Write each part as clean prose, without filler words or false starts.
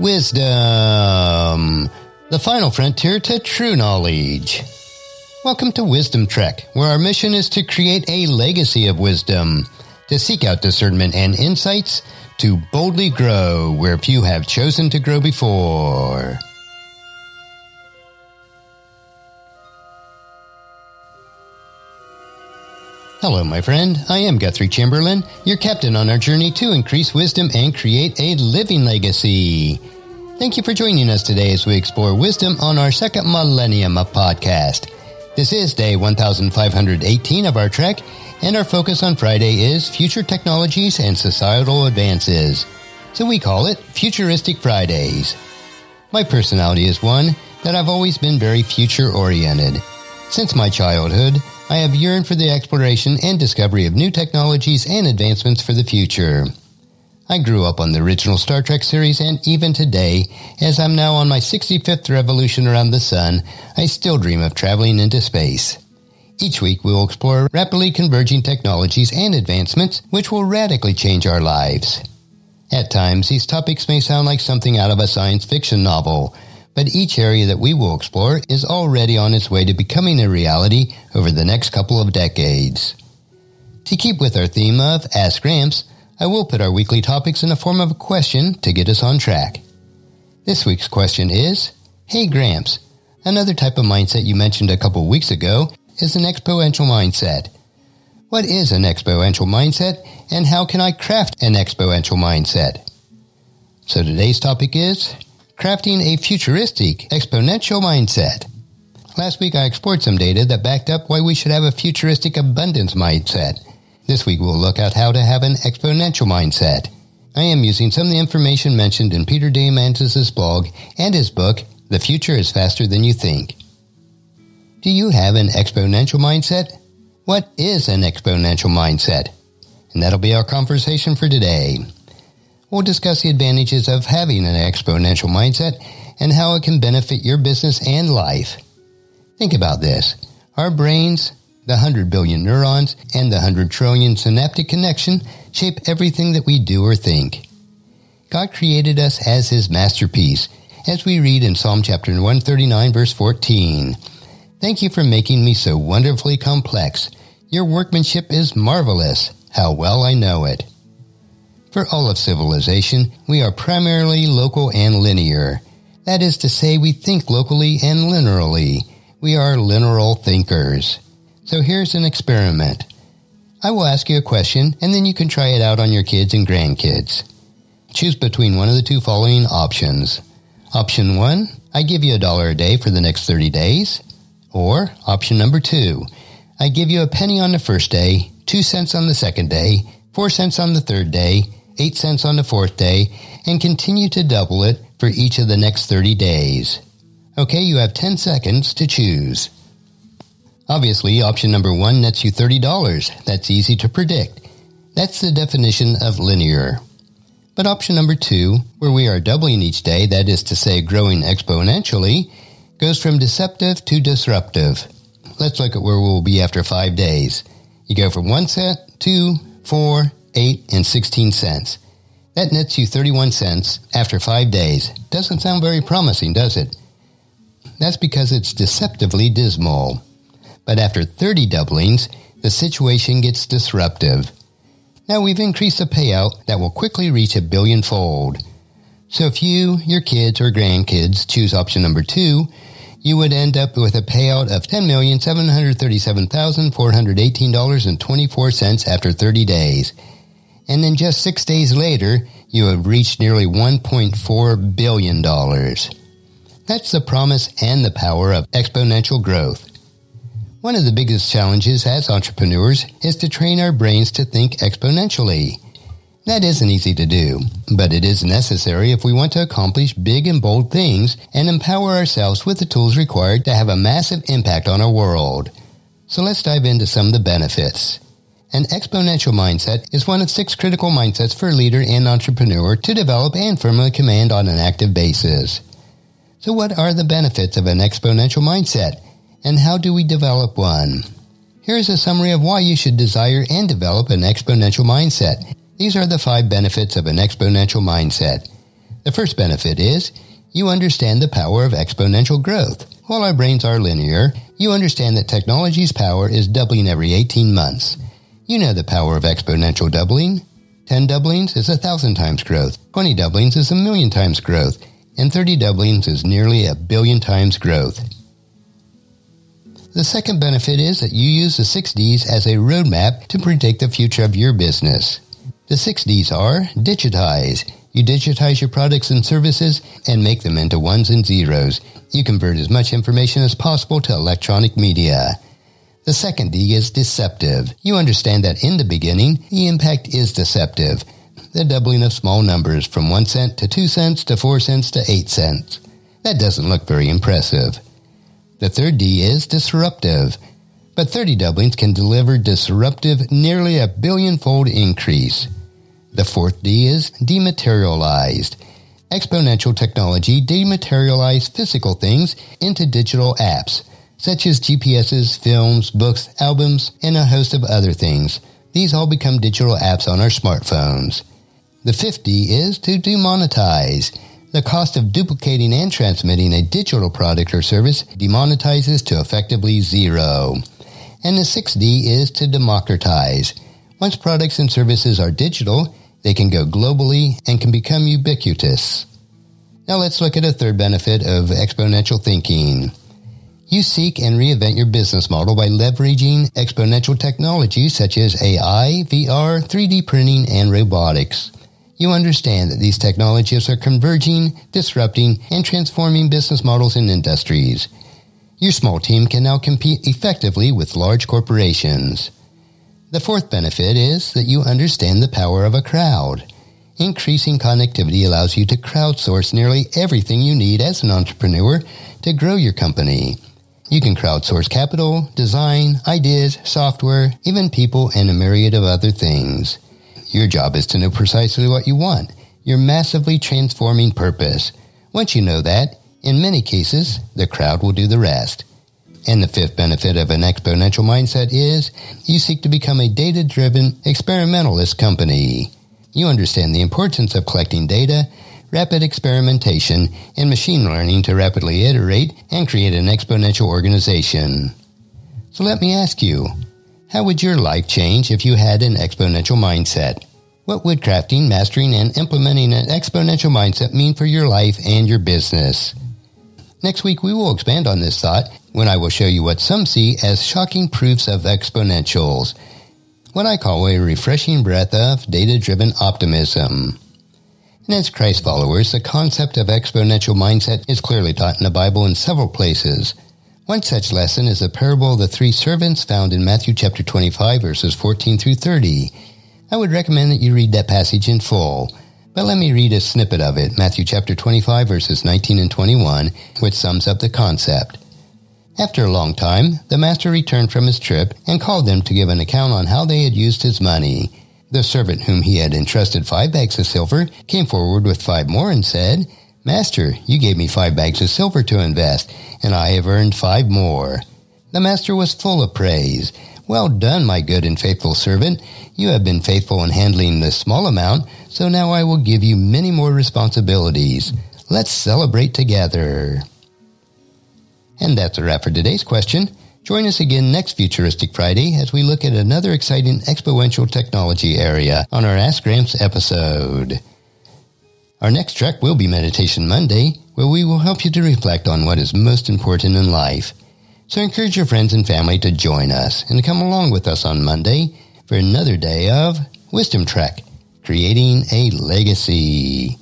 Wisdom, the final frontier to true knowledge. Welcome to Wisdom Trek, where our mission is to create a legacy of wisdom, to seek out discernment and insights, to boldly grow where few have chosen to grow before. Hello, my friend. I am Guthrie Chamberlain, your captain on our journey to increase wisdom and create a living legacy. Thank you for joining us today as we explore wisdom on our second millennium of podcast. This is day 1518 of our trek, and our focus on Friday is future technologies and societal advances. So we call it Futuristic Fridays. My personality is one that I've always been very future-oriented. Since my childhood, I have yearned for the exploration and discovery of new technologies and advancements for the future. I grew up on the original Star Trek series, and even today, as I'm now on my 65th revolution around the sun, I still dream of traveling into space. Each week we will explore rapidly converging technologies and advancements which will radically change our lives. At times, these topics may sound like something out of a science fiction novel, but each area that we will explore is already on its way to becoming a reality over the next couple of decades. To keep with our theme of Ask Gramps, I will put our weekly topics in the form of a question to get us on track. This week's question is, Hey Gramps, another type of mindset you mentioned a couple weeks ago is an exponential mindset. What is an exponential mindset, and how can I craft an exponential mindset? So today's topic is crafting a futuristic exponential mindset. Last week I explored some data that backed up why we should have a futuristic abundance mindset. This week we'll look at how to have an exponential mindset. I am using some of the information mentioned in Peter Diamandis' blog and his book, The Future is Faster Than You Think. Do you have an exponential mindset? What is an exponential mindset? And that'll be our conversation for today. We'll discuss the advantages of having an exponential mindset and how it can benefit your business and life. Think about this. Our brains, the 100 billion neurons, and the 100 trillion synaptic connection shape everything that we do or think. God created us as His masterpiece, as we read in Psalm chapter 139, verse 14. Thank you for making me so wonderfully complex. Your workmanship is marvelous. How well I know it. For all of civilization, we are primarily local and linear. That is to say, we think locally and linearly. We are lineal thinkers. So here's an experiment. I will ask you a question, and then you can try it out on your kids and grandkids. Choose between one of the two following options. Option 1, I give you $1 a day for the next 30 days. Or option number 2, I give you a penny on the first day, 2 cents on the second day, 4 cents on the third day, 8 cents on the fourth day, and continue to double it for each of the next 30 days. Okay, you have 10 seconds to choose. Obviously, option number 1 nets you $30. That's easy to predict. That's the definition of linear. But option number 2, where we are doubling each day, that is to say growing exponentially, goes from deceptive to disruptive. Let's look at where we'll be after 5 days. You go from 1 cent, 2, 4, 8, and 16 cents. That nets you 31 cents after 5 days. Doesn't sound very promising, does it? That's because it's deceptively dismal. But after 30 doublings, the situation gets disruptive. Now we've increased the payout that will quickly reach a billion-fold. So if you, your kids, or grandkids choose option number 2, you would end up with a payout of $10,737,418.24 after 30 days. And then just 6 days later, you have reached nearly $1.4 billion. That's the promise and the power of exponential growth. One of the biggest challenges as entrepreneurs is to train our brains to think exponentially. That isn't easy to do, but it is necessary if we want to accomplish big and bold things and empower ourselves with the tools required to have a massive impact on our world. So let's dive into some of the benefits. An exponential mindset is one of 6 critical mindsets for a leader and entrepreneur to develop and firmly command on an active basis. So what are the benefits of an exponential mindset, and how do we develop one? Here's a summary of why you should desire and develop an exponential mindset. These are the 5 benefits of an exponential mindset. The first benefit is you understand the power of exponential growth. While our brains are linear, you understand that technology's power is doubling every 18 months. You know the power of exponential doubling. 10 doublings is 1,000 times growth, 20 doublings is 1,000,000 times growth, and 30 doublings is nearly 1,000,000,000 times growth. The second benefit is that you use the 6 Ds as a roadmap to predict the future of your business. The 6 Ds are digitize. You digitize your products and services and make them into ones and zeros. You convert as much information as possible to electronic media. The second D is deceptive. You understand that in the beginning, the impact is deceptive. The doubling of small numbers from 1 cent to 2 cents to 4 cents to 8 cents. That doesn't look very impressive. The third D is disruptive. But 30 doublings can deliver disruptive, nearly 1,000,000,000-fold increase. The fourth D is dematerialized. Exponential technology dematerializes physical things into digital apps, such as GPSs, films, books, albums, and a host of other things. These all become digital apps on our smartphones. The fifth D is to demonetize. The cost of duplicating and transmitting a digital product or service demonetizes to effectively zero. And the sixth D is to democratize. Once products and services are digital, they can go globally and can become ubiquitous. Now let's look at a third benefit of exponential thinking. You seek and reinvent your business model by leveraging exponential technologies such as AI, VR, 3D printing, and robotics. You understand that these technologies are converging, disrupting, and transforming business models and industries. Your small team can now compete effectively with large corporations. The fourth benefit is that you understand the power of a crowd. Increasing connectivity allows you to crowdsource nearly everything you need as an entrepreneur to grow your company. You can crowdsource capital, design, ideas, software, even people, and a myriad of other things. Your job is to know precisely what you want, your massively transforming purpose. Once you know that, in many cases, the crowd will do the rest. And the fifth benefit of an exponential mindset is you seek to become a data-driven experimentalist company. You understand the importance of collecting data, rapid experimentation, and machine learning to rapidly iterate and create an exponential organization. So let me ask you, how would your life change if you had an exponential mindset? What would crafting, mastering, and implementing an exponential mindset mean for your life and your business? Next week, we will expand on this thought when I will show you what some see as shocking proofs of exponentials, what I call a refreshing breath of data-driven optimism. And as Christ followers, the concept of exponential mindset is clearly taught in the Bible in several places. One such lesson is the parable of the 3 servants found in Matthew chapter 25, verses 14 through 30. I would recommend that you read that passage in full, but let me read a snippet of it, Matthew chapter 25, verses 19 and 21, which sums up the concept. After a long time, the master returned from his trip and called them to give an account on how they had used his money. The servant whom he had entrusted 5 bags of silver came forward with 5 more and said, "Master, you gave me 5 bags of silver to invest, and I have earned 5 more." The master was full of praise. "Well done, my good and faithful servant. You have been faithful in handling this small amount, so now I will give you many more responsibilities. Let's celebrate together." And that's a wrap for today's question. Join us again next Futuristic Friday as we look at another exciting exponential technology area on our Ask Gramps episode. Our next track will be Meditation Monday, where we will help you to reflect on what is most important in life. So encourage your friends and family to join us and to come along with us on Monday for another day of Wisdom Trek, Creating a Legacy.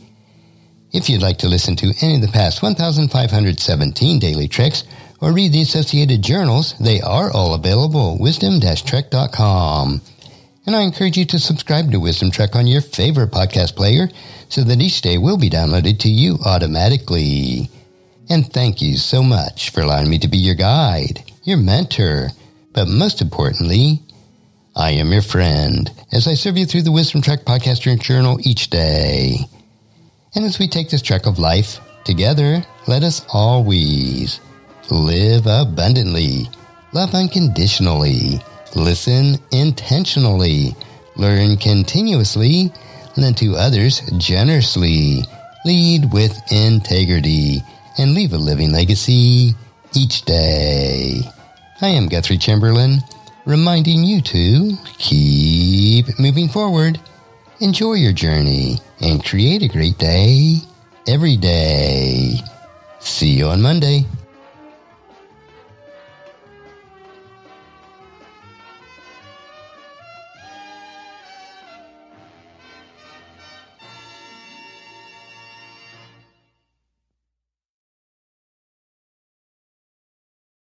If you'd like to listen to any of the past 1,517 daily treks or read the associated journals, they are all available at wisdom-trek.com. And I encourage you to subscribe to Wisdom Trek on your favorite podcast player so that each day will be downloaded to you automatically. And thank you so much for allowing me to be your guide, your mentor, but most importantly, I am your friend as I serve you through the Wisdom Trek podcast journal each day. And as we take this trek of life together, let us always live abundantly, love unconditionally, listen intentionally, learn continuously, lend to others generously, lead with integrity, and leave a living legacy each day. I am Guthrie Chamberlain, reminding you to keep moving forward, enjoy your journey, and create a great day every day. See you on Monday.